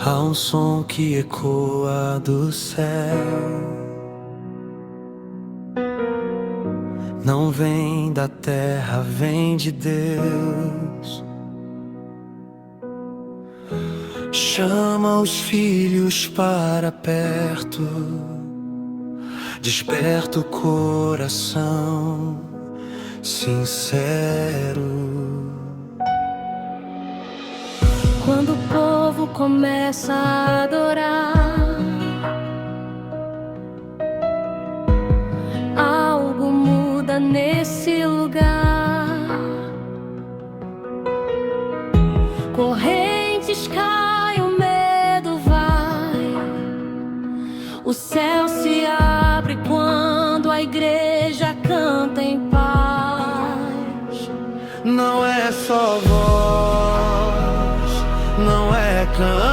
Há um som que ecoa do céu, não vem da terra, vem de Deus. Chama os filhos para perto, desperta o coração sincero. Quando o povo começa a adorar, algo muda nesse lugar. Correntes caem, o medo vai, o céu se abre quando a igreja canta em paz. Não é só voz, não é canto,